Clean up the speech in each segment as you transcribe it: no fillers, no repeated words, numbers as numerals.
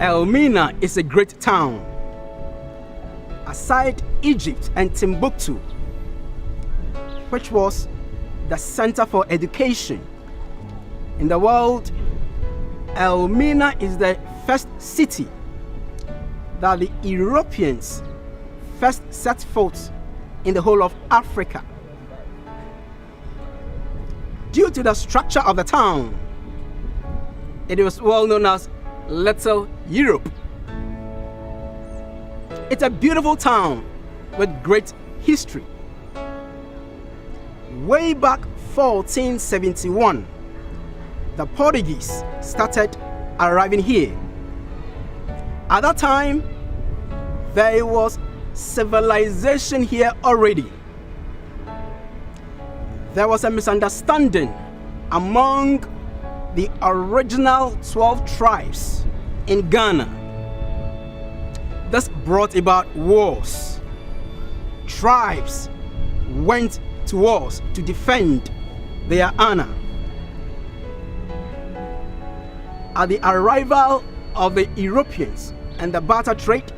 Elmina is a great town. Aside Egypt and Timbuktu, which was the center for education in the world, Elmina is the first city that the Europeans first set foot in the whole of Africa. Due to the structure of the town, it was well known as Little Europe. It's a beautiful town with great history. Way back 1471, the Portuguese started arriving here. At that time, there was civilization here already. There was a misunderstanding among the original 12 tribes in Ghana. This brought about wars. Tribes went to wars to defend their honor. At the arrival of the Europeans and the barter trade,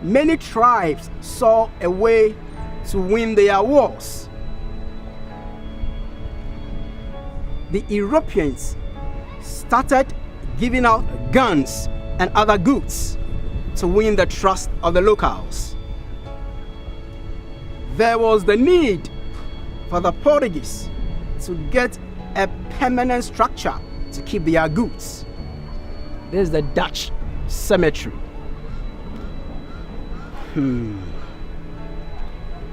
many tribes saw a way to win their wars. The Europeans started giving out guns and other goods to win the trust of the locals. There was the need for the Portuguese to get a permanent structure to keep their goods. This is the Dutch cemetery.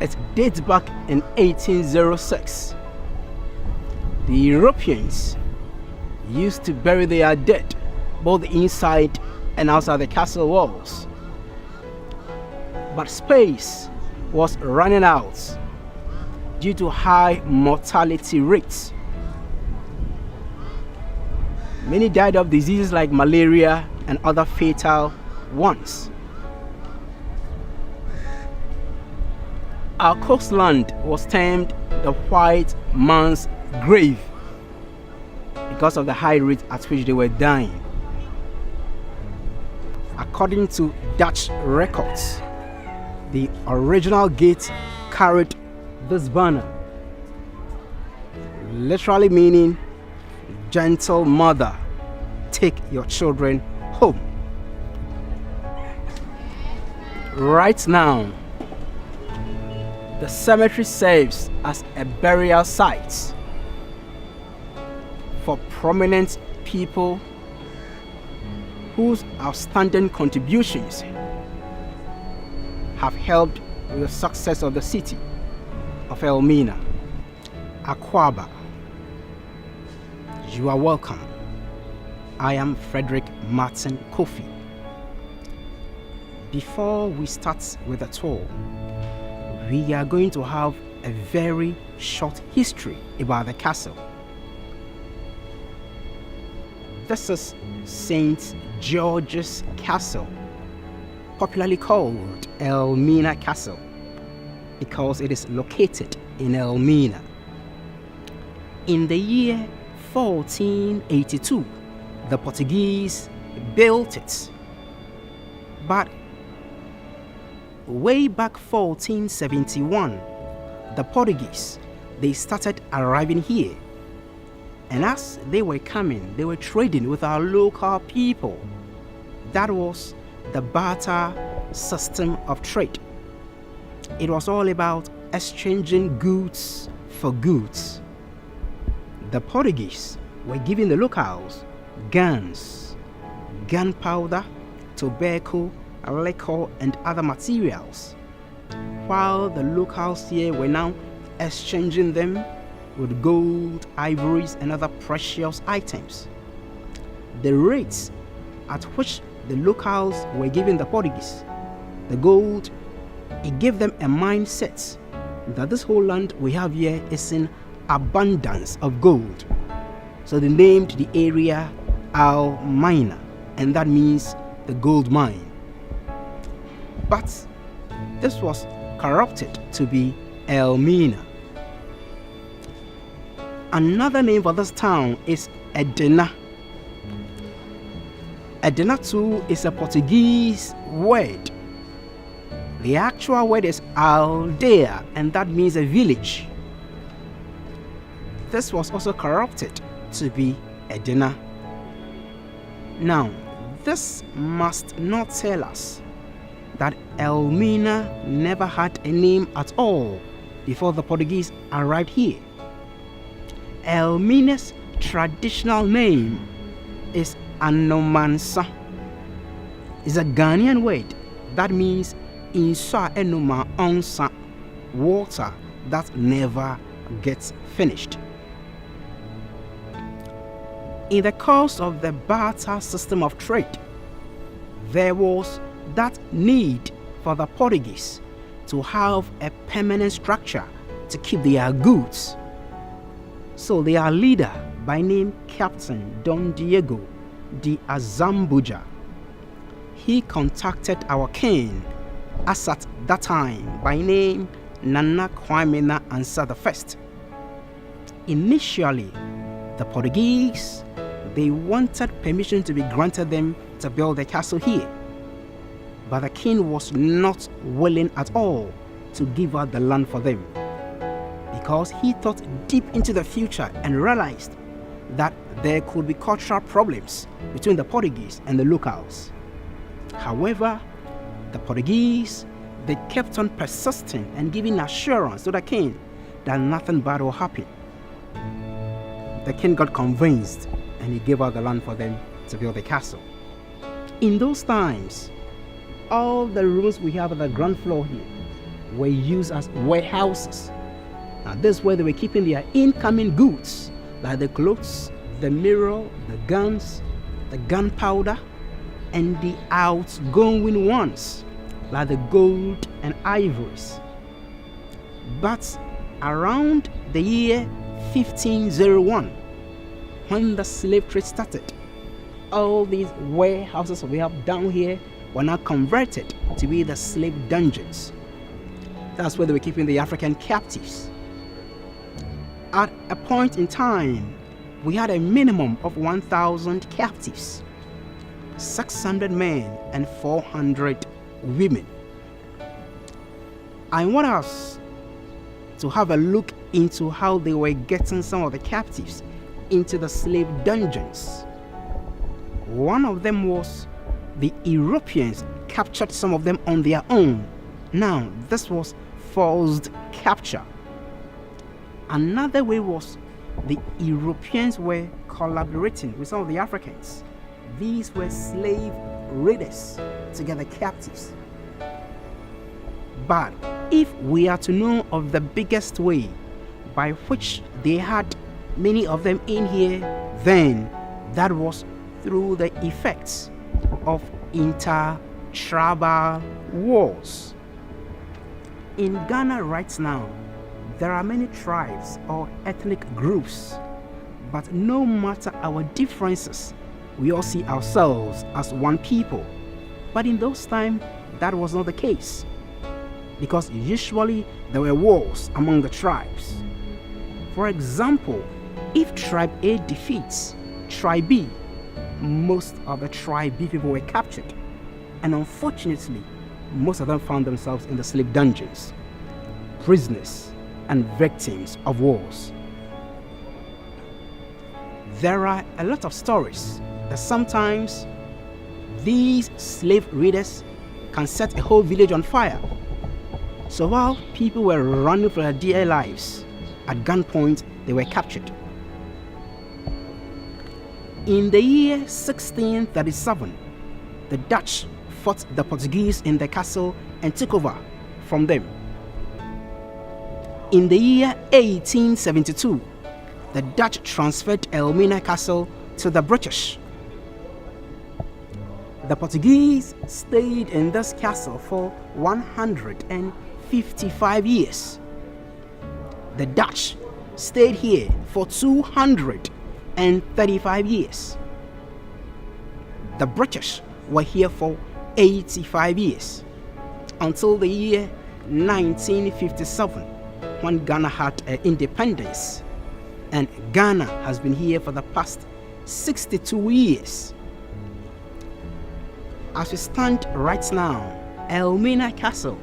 It dates back in 1806. The Europeans used to bury their dead both inside and outside the castle walls. But space was running out due to high mortality rates. Many died of diseases like malaria and other fatal ones. Our coastland was termed the white man's grave because of the high rate at which they were dying. According to Dutch records, the original gate carried this banner, literally meaning, "Gentle mother, take your children home." Right now, the cemetery serves as a burial site for prominent people whose outstanding contributions have helped with the success of the city of Elmina. Akwaba, you are welcome. I am Frederick Martin Kofi. Before we start with the tour, we are going to have a very short history about the castle. This is St. George's Castle, popularly called Elmina Castle, because it is located in Elmina. In the year 1482, the Portuguese built it, but way back 1471, the Portuguese, they started arriving here. And as they were coming, they were trading with our local people. That was the barter system of trade. It was all about exchanging goods for goods. The Portuguese were giving the locals guns, gunpowder, tobacco, liquor, and other materials, while the locals here were now exchanging them with gold, ivories, and other precious items. The rates at which the locals were giving the Portuguese the gold, it gave them a mindset that this whole land we have here is in abundance of gold. So they named the area Elmina, and that means the gold mine. But this was corrupted to be Elmina. Another name for this town is Edina. Edina too is a Portuguese word. The actual word is aldea, and that means a village. This was also corrupted to be Edina. Now, this must not tell us that Elmina never had a name at all before the Portuguese arrived here. Elmina's traditional name is Anomansa. It's a Ghanaian word that means Insa Enuma Onsa, water that never gets finished. In the course of the barter system of trade, there was that need for the Portuguese to have a permanent structure to keep their goods. So their leader, by name Captain Don Diego de Azambuja, he contacted our king, as at that time by name Nana Kwame Ansa I. Initially, the Portuguese, they wanted permission to be granted them to build a castle here, but the king was not willing at all to give out the land for them, because he thought deep into the future and realized that there could be cultural problems between the Portuguese and the locals. However, the Portuguese, they kept on persisting and giving assurance to the king that nothing bad will happen. The king got convinced and he gave out the land for them to build a castle. In those times, all the rooms we have on the ground floor here were used as warehouses. Now, this is where they were keeping their incoming goods, like the clothes, the mirror, the guns, the gunpowder, and the outgoing ones, like the gold and ivories. But around the year 1501, when the slave trade started, all these warehouses we have down here were now converted to be the slave dungeons. That's where they were keeping the African captives. At a point in time, we had a minimum of 1,000 captives, 600 men and 400 women. I want us to have a look into how they were getting some of the captives into the slave dungeons. One of them was the Europeans captured some of them on their own. Now, this was forced capture. Another way was the Europeans were collaborating with some of the Africans. These were slave raiders to get the captives. But if we are to know of the biggest way by which they had many of them in here, then that was through the effects of inter-tribal wars. In Ghana right now, there are many tribes or ethnic groups, but no matter our differences, we all see ourselves as one people. But in those times, that was not the case, because usually there were wars among the tribes. For example, if tribe A defeats tribe B, most of the tribe B people were captured, and unfortunately, most of them found themselves in the slave dungeons, prisoners and victims of wars. There are a lot of stories that sometimes these slave raiders can set a whole village on fire. So while people were running for their dear lives, at gunpoint they were captured. In the year 1637, the Dutch fought the Portuguese in the castle and took over from them. In the year 1872, the Dutch transferred Elmina Castle to the British. The Portuguese stayed in this castle for 155 years. The Dutch stayed here for 235 years. The British were here for 85 years, until the year 1957, when Ghana had independence, and Ghana has been here for the past 62 years. As we stand right now, Elmina Castle.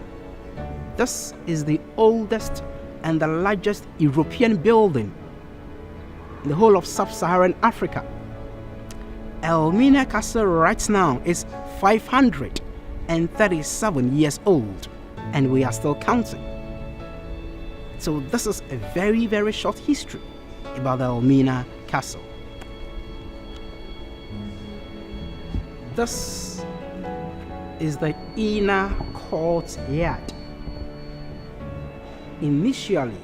This is the oldest and the largest European building in the whole of sub-Saharan Africa. Elmina Castle right now is 537 years old, and we are still counting. So this is a very, very short history about the Elmina Castle. This is the inner courtyard. Initially,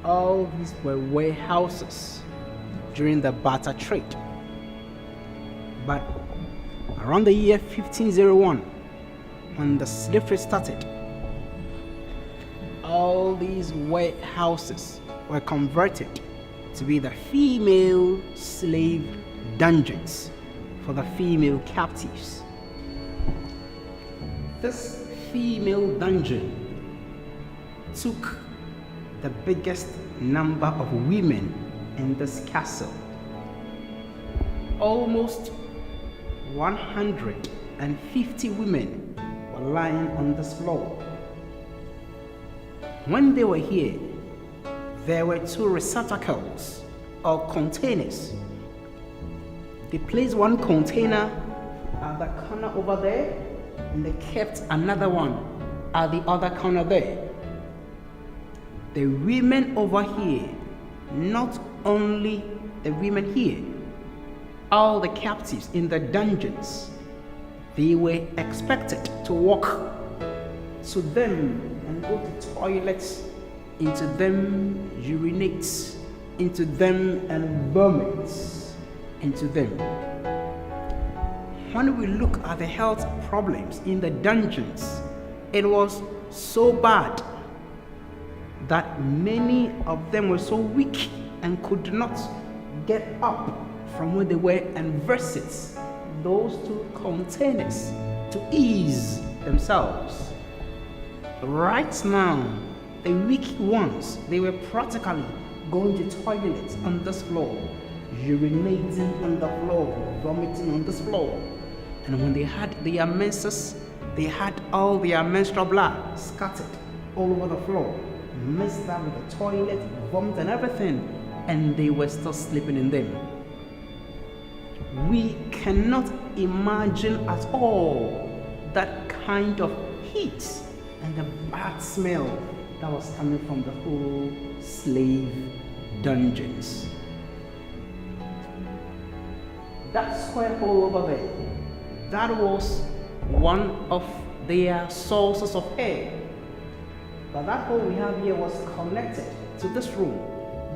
all these were warehouses during the barter trade. But around the year 1501, when the slavery started, all these warehouses were converted to be the female slave dungeons for the female captives. This female dungeon took the biggest number of women in this castle. Almost 150 women were lying on this floor. When they were here, there were two receptacles or containers. They placed one container at the corner over there, and they kept another one at the other corner there. The women over here, not only the women here, all the captives in the dungeons, they were expected to walk to them and go to toilets, into them urinate, into them and vomit into them. When we look at the health problems in the dungeons, it was so bad that many of them were so weak and could not get up from where they were and visit those two containers to ease themselves. Right now, the weak ones, they were practically going to toilets on this floor, urinating on the floor, vomiting on this floor. And when they had their menses, they had all their menstrual blood scattered all over the floor, mixed up with the toilet, vomit and everything, and they were still sleeping in them. We cannot imagine at all that kind of heat and the bad smell that was coming from the whole slave dungeons. That square hole over there, that was one of their sources of air. But that hole we have here was connected to this room.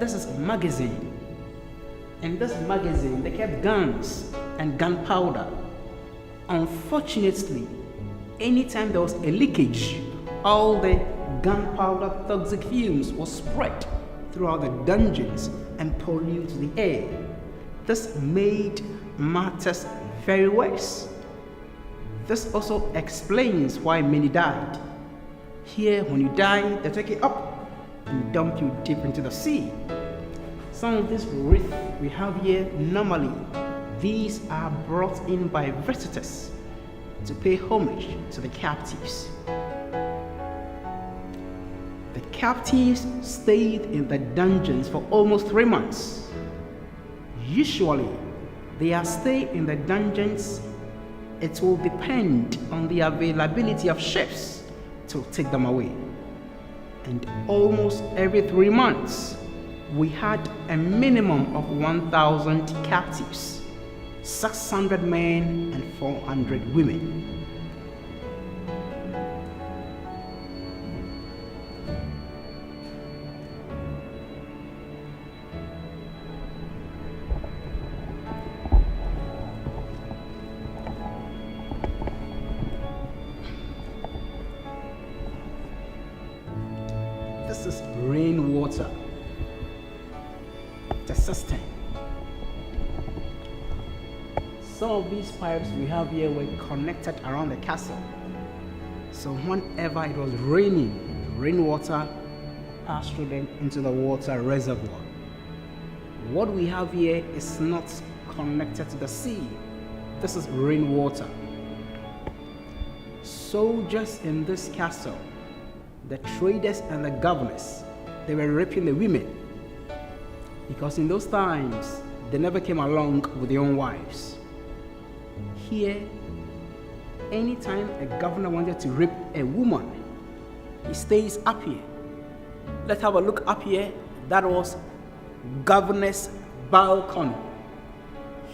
This is a magazine. In this magazine, they kept guns and gunpowder. Unfortunately, anytime there was a leakage, all the gunpowder toxic fumes was spread throughout the dungeons and pollute the air. This made matters very worse. This also explains why many died. Here, when you die, they take it up and dump you deep into the sea. Some of these wreaths we have here, normally, these are brought in by visitors to pay homage to the captives. The captives stayed in the dungeons for almost 3 months. Usually, their stay in the dungeons, it will depend on the availability of ships to take them away. And almost every 3 months, we had a minimum of 1,000 captives, 600 men and 400 women. This is rainwater, the system. Some of these pipes we have here were connected around the castle. So whenever it was raining, rainwater passed through them into the water reservoir. What we have here is not connected to the sea. This is rainwater. Soldiers in this castle, the traders and the governors, they were raping the women, because in those times they never came along with their own wives. Here, anytime a governor wanted to rape a woman, he stays up here. Let's have a look up here. That was governor's balcony.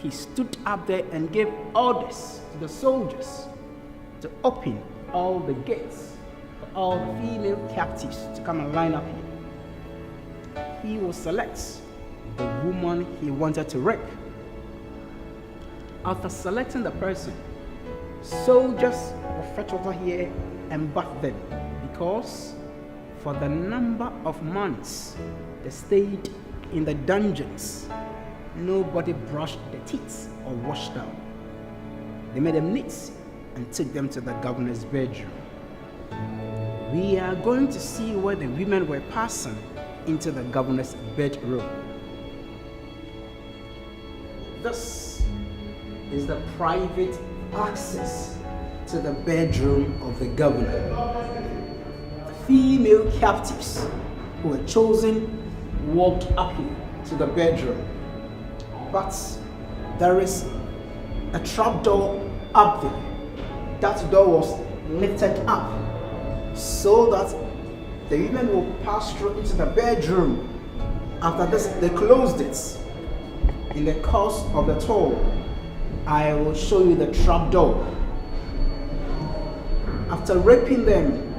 He stood up there and gave orders to the soldiers to open all the gates for all the female captives to come and line up here. He will select the woman he wanted to rape. After selecting the person, soldiers will fetch water here and bath them, because for the number of months they stayed in the dungeons, nobody brushed their teeth or washed them. They made them neat and took them to the governor's bedroom. We are going to see where the women were passing into the governor's bedroom. This is the private access to the bedroom of the governor. The female captives who were chosen walked up here to the bedroom, but there is a trapdoor up there. That door was lifted up so that the women will pass through into the bedroom. After this, they closed it. In the course of the tour, I will show you the trapdoor. After raping them,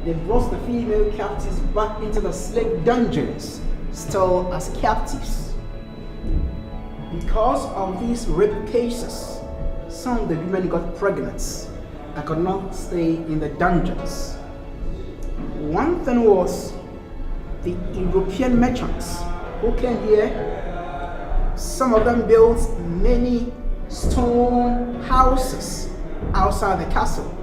they brought the female captives back into the slave dungeons, still as captives. Because of these rape cases, some of the women got pregnant and could not stay in the dungeons. One thing was, the European merchants who came here, some of them built many stone houses outside the castle.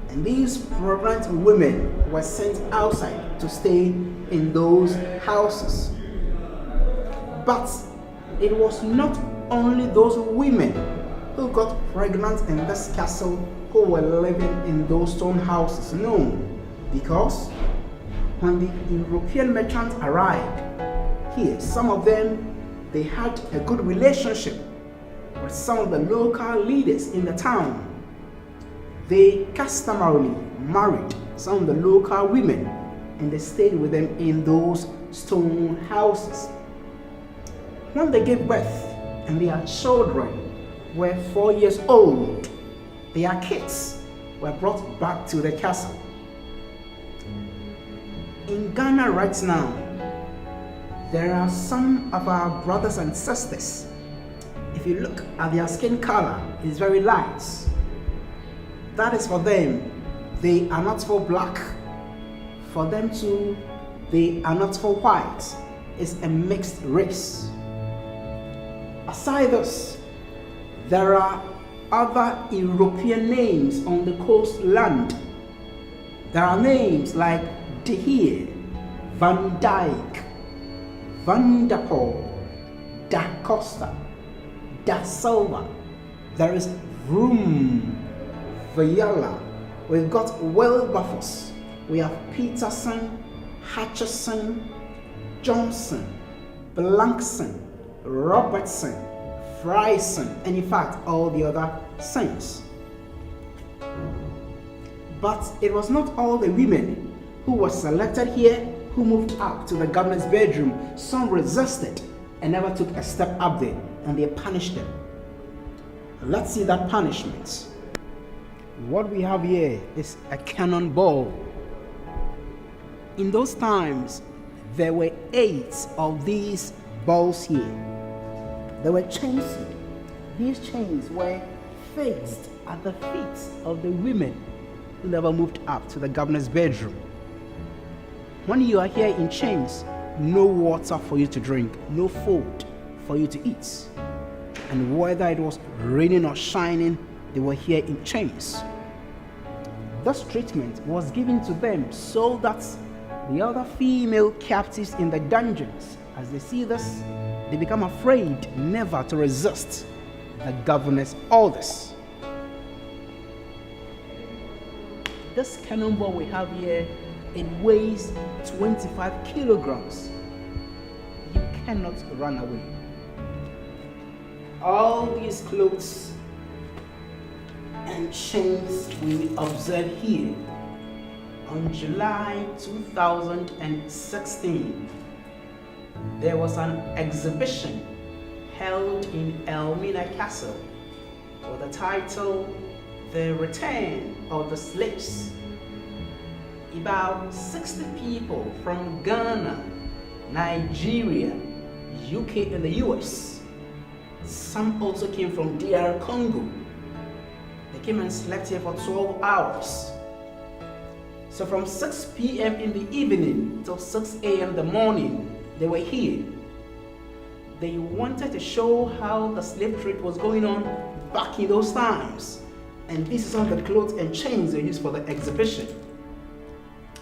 And these pregnant women were sent outside to stay in those houses. But it was not only those women who got pregnant in this castle who were living in those stone houses. No, because when the European merchants arrived here, some of them, they had a good relationship with some of the local leaders in the town. They customarily married some of the local women and they stayed with them in those stone houses. When they gave birth and their children were 4 years old, their kids were brought back to the castle. In Ghana right now, there are some of our brothers and sisters. If you look at their skin color, it's very light. That is for them. They are not for black. For them too, they are not for white. It's a mixed race. Aside this, there are other European names on the coastland. There are names like De Heer, Van Dyke, Van der Poel, Da Costa, Da Silva. There is Vroom, Viola. We've got Wilberforce. We have Peterson, Hutchison, Johnson, Blankson, Robertson, Fryson, and in fact all the other saints. But it was not all the women who were selected here who moved up to the governor's bedroom. Some resisted and never took a step up there, and they punished them. Let's see that punishment. What we have here is a cannonball. In those times, there were 8 of these balls here. There were chains here. These chains were fixed at the feet of the women who never moved up to the governor's bedroom. When you are here in chains, no water for you to drink, no food for you to eat. And whether it was raining or shining, they were here in chains. This treatment was given to them so that the other female captives in the dungeons, as they see this, they become afraid never to resist the governor's orders. This cannonball we have here, it weighs 25 kilograms. You cannot run away. All these clothes and chains we observe here. On July 2016, there was an exhibition held in Elmina Castle with the title The Return of the Slaves. About 60 people from Ghana, Nigeria, UK and the US. Some also came from DR Congo. They came and slept here for 12 hours. So from 6 p.m. in the evening till 6 a.m. in the morning, they were here. They wanted to show how the slave trade was going on back in those times. And this is some of the clothes and chains they used for the exhibition.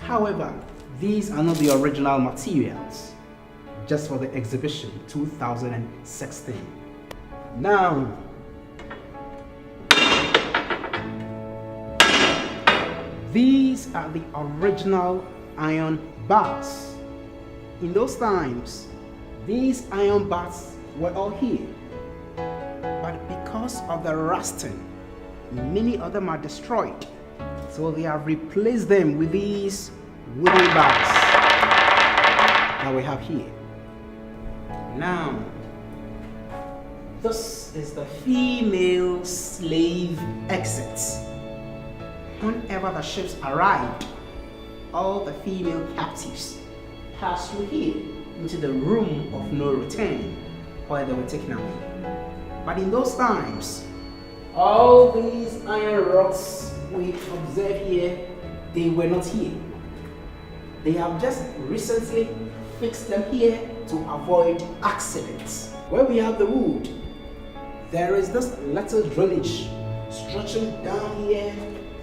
However, these are not the original materials, just for the exhibition 2016. Now, these are the original iron bars. In those times, these iron bars were all here. But because of the rusting, many of them are destroyed. So they have replaced them with these wooden bars that we have here. Now, this is the female slave exit. Whenever the ships arrived, all the female captives passed through here into the room of no return, where they were taken away. But in those times, all these iron rods we observe here, they were not here. They have just recently fixed them here to avoid accidents. Where we have the wood, there is this little drainage stretching down here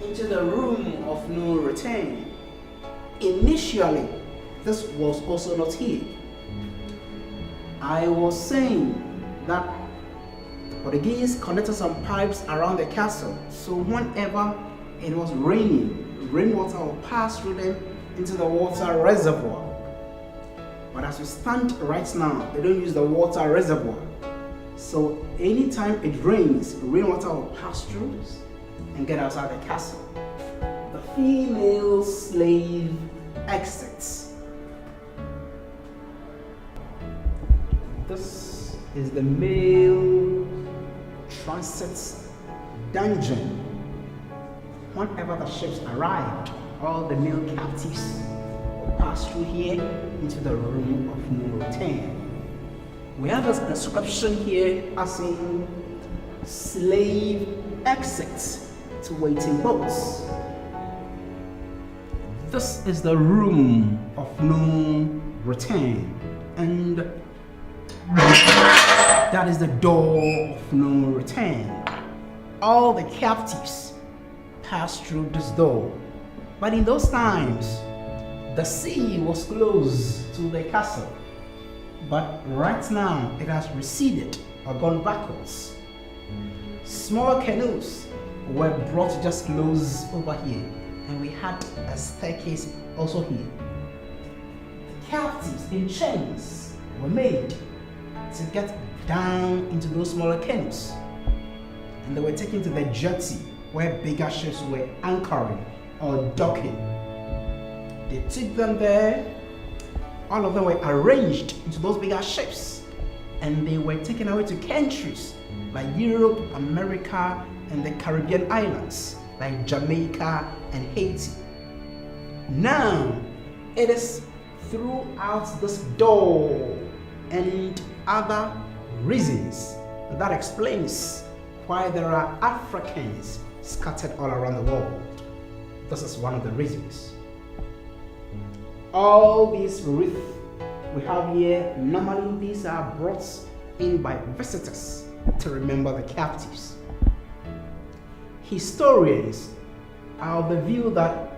into the room of no return. Initially, this was also not here. I was saying that the Portuguese connected some pipes around the castle, so whenever it was raining, rainwater will pass through them into the water reservoir. But as we stand right now, they don't use the water reservoir. So anytime it rains, rainwater will pass through and get outside the castle. The female slave exits. This is the male transit dungeon. Whenever the ships arrived, all the male captives will pass through here into the room of no return. We have this inscription here as in slave exit to waiting boats. This is the room of no return, and that is the door of no return. All the captives passed through this door. But in those times, the sea was close to the castle. But right now, it has receded or gone backwards. Small canoes were brought just close over here, and we had a staircase also here. The captives in chains were made to get down into those smaller canoes, and they were taken to the jetty where bigger ships were anchoring or docking. They took them there. All of them were arranged into those bigger ships, and they were taken away to countries like Europe, America, and the Caribbean islands like Jamaica and Haiti. Now, it is throughout this door and other reasons that explains why there are Africans scattered all around the world. This is one of the reasons. All these wreaths we have here, normally these are brought in by visitors to remember the captives. Historians are of the view that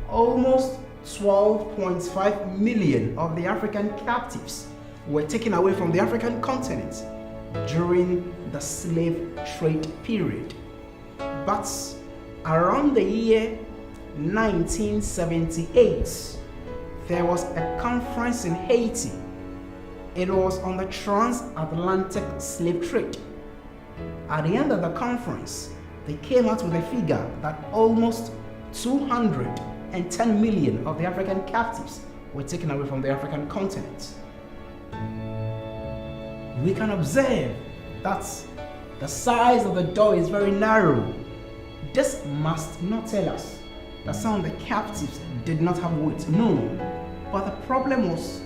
almost 12.5 million of the African captives were taken away from the African continent during the slave trade period. But around the year 1978, there was a conference in Haiti. It was on the transatlantic slave trade. At the end of the conference, they came out with a figure that almost 210 million of the African captives were taken away from the African continent. We can observe that the size of the door is very narrow. This must not tell us that some of the captives did not have weight. No. But the problem was,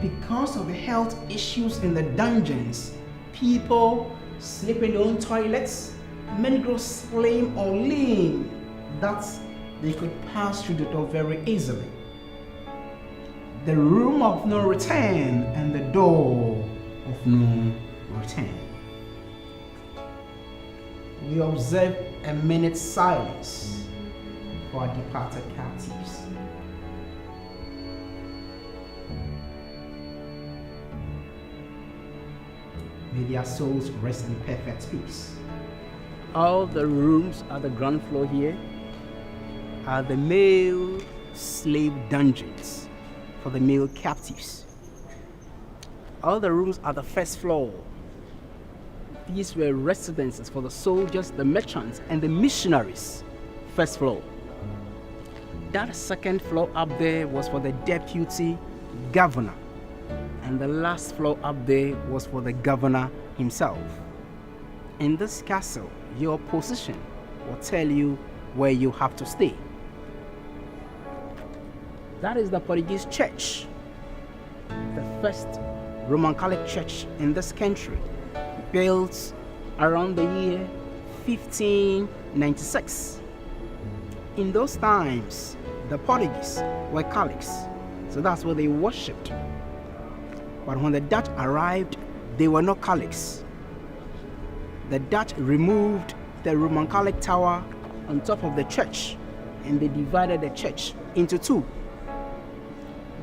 because of the health issues in the dungeons, people sleep in their own toilets, many grow slim or lean, that they could pass through the door very easily. The room of no return and the door of no return. We observe a minute's silence for our departed captives. May their souls rest in perfect peace. All the rooms at the ground floor here are the male slave dungeons for the male captives. All the rooms at the first floor, these were residences for the soldiers, the merchants, and the missionaries. First floor. That second floor up there was for the deputy governor. And the last floor up there was for the governor himself. In this castle, your position will tell you where you have to stay. That is the Portuguese church, the first Roman Catholic church in this country, built around the year 1596. In those times, the Portuguese were Catholics, so that's where they worshipped. But when the Dutch arrived, they were not Catholics. The Dutch removed the Roman Catholic tower on top of the church, and they divided the church into two.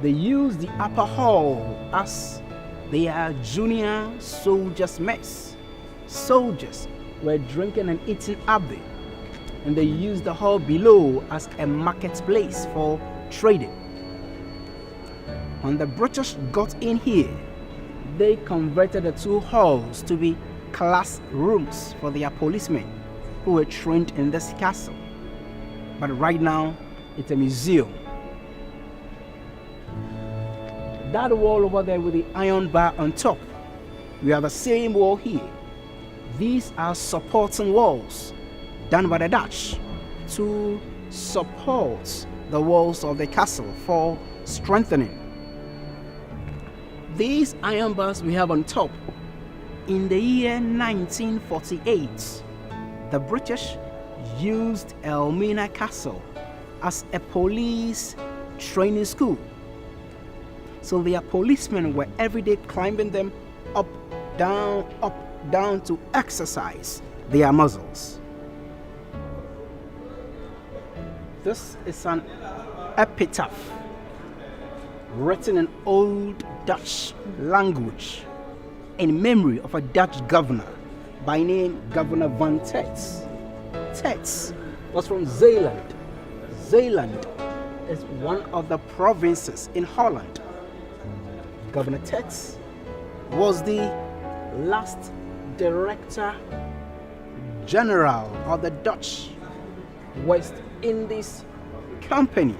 They used the upper hall as their junior soldiers' mess. Soldiers were drinking and eating up there, and they used the hall below as a marketplace for trading. When the British got in here, they converted the two halls to be classrooms for their policemen who were trained in this castle. But right now, it's a museum. That wall over there with the iron bar on top, we have the same wall here. These are supporting walls done by the Dutch to support the walls of the castle for strengthening. These iron bars we have on top, in the year 1948, the British used Elmina Castle as a police training school. So their policemen were every day climbing them up, down to exercise their muscles. This is an epitaph written in Old Dutch language in memory of a Dutch governor by name Governor van Tetz. Tetz was from Zeeland. Zeeland is one of the provinces in Holland. Governor Tetz was the last Director General of the Dutch West Indies Company.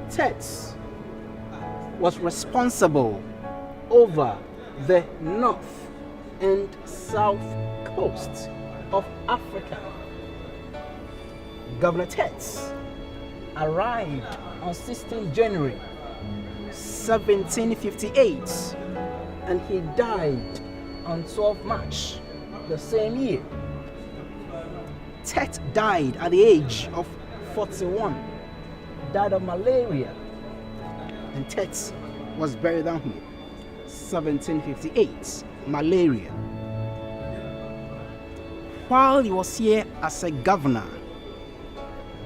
Tetz was responsible over the north and south coasts of Africa. Governor Tetz arrived on 16 January 1758 and he died on 12 March the same year. Tetz died at the age of 41, died of malaria, and Tetz was buried down here. 1758, malaria. While he was here as a governor,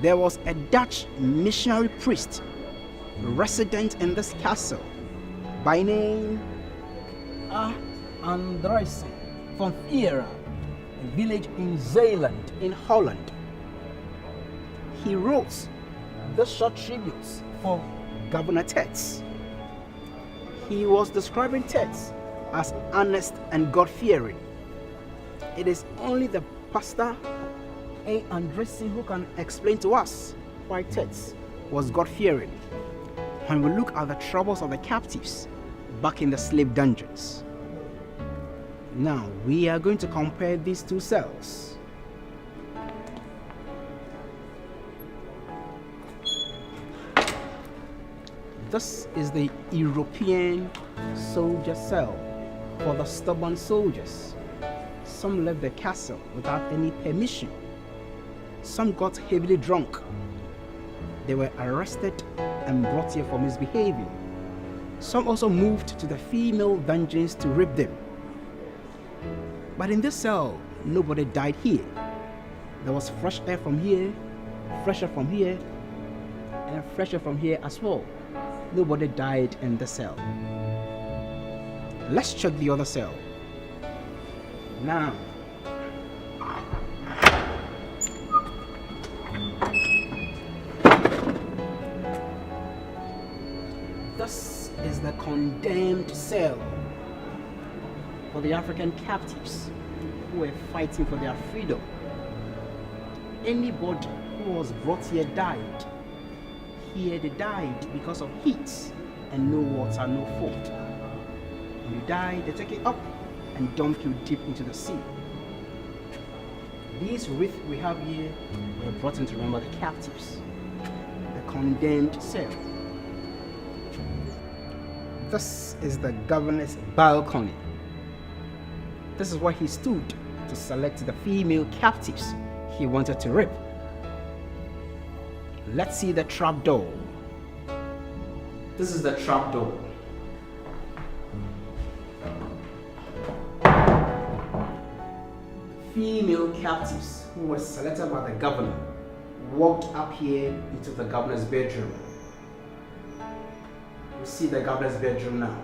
there was a Dutch missionary priest resident in this castle by name Andresen from Viera, a village in Zeeland in Holland. He wrote the short tributes for Governor Tetz. He was describing Tetz as honest and God-fearing. It is only the pastor A. Andresen who can explain to us why Tetz was God-fearing when we look at the troubles of the captives back in the slave dungeons. Now we are going to compare these two cells. This is the European soldier cell for the stubborn soldiers. Some left the castle without any permission. Some got heavily drunk. They were arrested and brought here for misbehaving. Some also moved to the female dungeons to rape them. But in this cell, nobody died here. There was fresh air from here, fresh air from here, and fresh air from here as well. Nobody died in the cell. Let's check the other cell. Now, this is the condemned cell for the African captives who were fighting for their freedom. Anybody who was brought here died. Here they died because of heat and no water, no food. When you die, they take it up and dump you deep into the sea. These wreaths we have here were brought in to remember the captives, the condemned cell. This is the governor's balcony. This is where he stood to select the female captives he wanted to rape. Let's see the trap door. This is the trap door. Female captives who were selected by the governor walked up here into the governor's bedroom. You see the governor's bedroom now.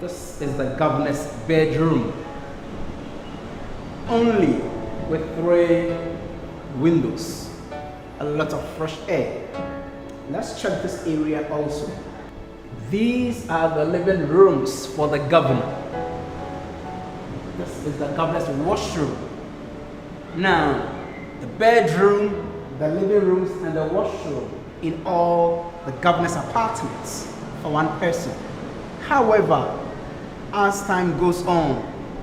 This is the governor's bedroom. Only with 3 windows. A lot of fresh air. Let's check this area also. These are the living rooms for the governor. This is the governor's washroom. Now, the bedroom, the living rooms, and the washroom in all the governor's apartments for one person. However, as time goes on,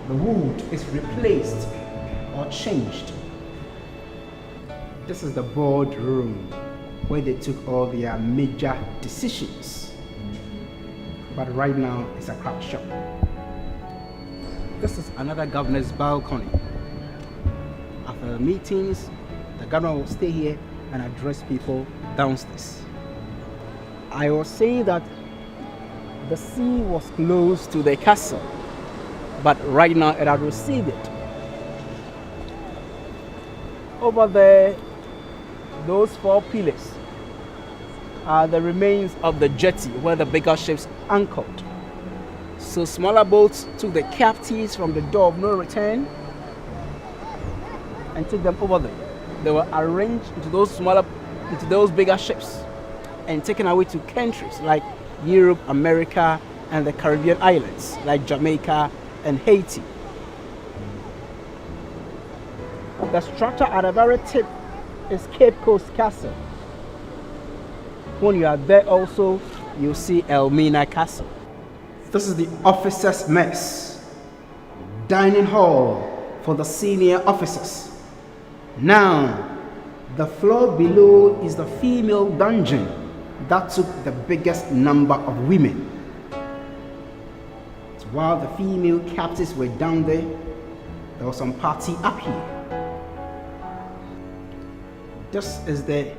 the wood is replaced or changed. This is the boardroom where they took all their major decisions. But right now, it's a crack shop. This is another governor's balcony. After the meetings, the governor will stay here and address people downstairs. I was saying that the sea was close to the castle, but right now it has receded. Over there, those 4 pillars are the remains of the jetty where the bigger ships anchored. So smaller boats took the captives from the door of no return and took them over there. They were arranged into those bigger ships and taken away to countries like Europe, America, and the Caribbean islands like Jamaica and Haiti. The structure at the very tip is Cape Coast Castle. When you are there also, you'll see Elmina Castle. This is the officers' mess, dining hall for the senior officers. Now, the floor below is the female dungeon that took the biggest number of women. While the female captives were down there was some party up here. This is the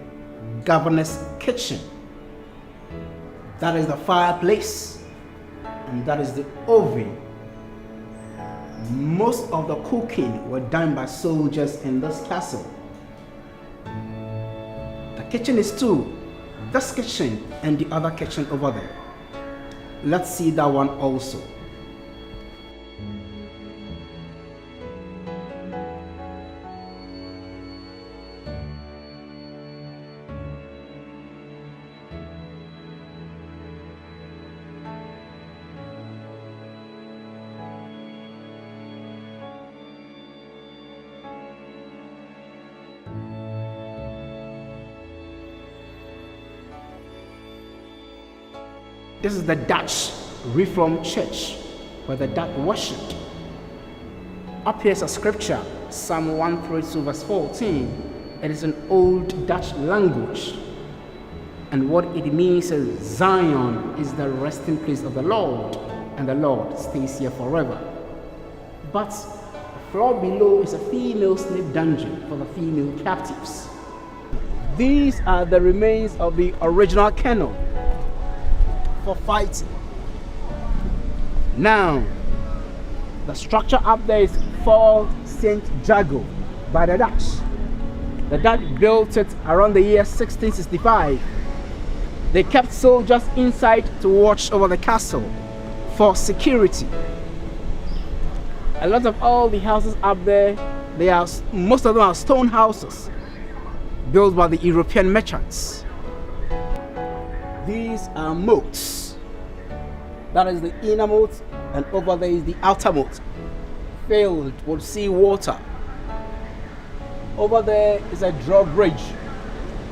governor's kitchen. That is the fireplace, and that is the oven. Most of the cooking were done by soldiers in this castle. The kitchen is 2. This kitchen and the other kitchen over there. Let's see that one also. This is the Dutch Reformed Church where the Dutch worshipped. Up here is a scripture, Psalm 132 verse 14. It is an old Dutch language. And what it means is Zion is the resting place of the Lord, and the Lord stays here forever. But the floor below is a female slave dungeon for the female captives. These are the remains of the original kennel for fighting. Now, the structure up there is Fort St. Jago by the Dutch. The Dutch built it around the year 1665. They kept soldiers inside to watch over the castle for security. A lot of all the houses up there, most of them are stone houses built by the European merchants. These are moats. That is the inner moat, and over there is the outer moat, filled with sea water. Over there is a drawbridge.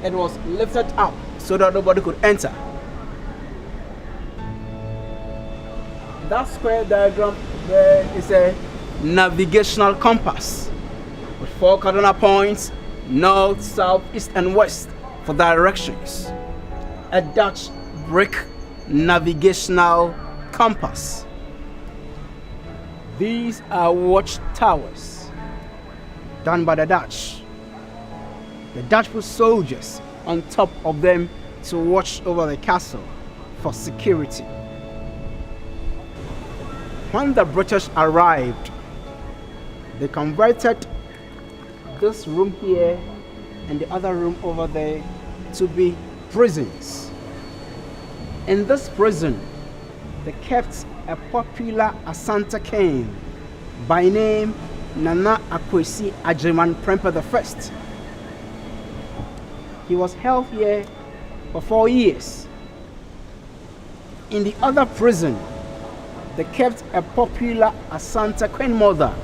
It was lifted up so that nobody could enter. That square diagram there is a navigational compass with 4 cardinal points, north, south, east, and west for directions. A Dutch brick navigational compass. These are watchtowers done by the Dutch. The Dutch put soldiers on top of them to watch over the castle for security. When the British arrived, they converted this room here and the other room over there to be prisons. In this prison, they kept a popular Asante king by name Nana Akwesi Agyeman Prempeh I. He was held here for 4 years. In the other prison, they kept a popular Asante queen mother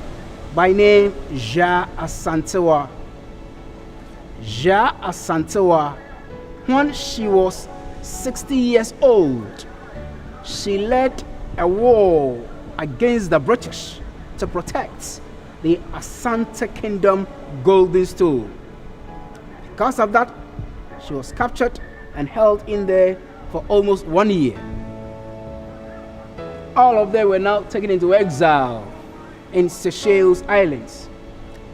by name Ja Asantewa. Ja Asantewa, when she was 60 years old, she led a war against the British to protect the Asante Kingdom golden stool. Because of that, she was captured and held in there for almost 1 year. All of them were now taken into exile in Seychelles Islands.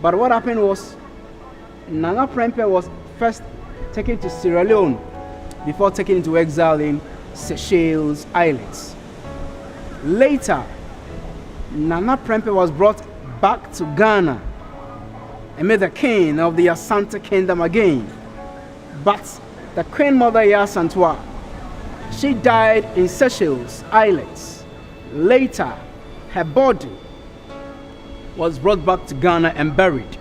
But what happened was, Nana Prempeh was first taken to Sierra Leone before taken into exile in Seychelles Islands. Later, Nana Prempeh was brought back to Ghana and made the king of the Asante Kingdom again. But the queen mother Yasantua, she died in Seychelles Islands. Later, her body was brought back to Ghana and buried.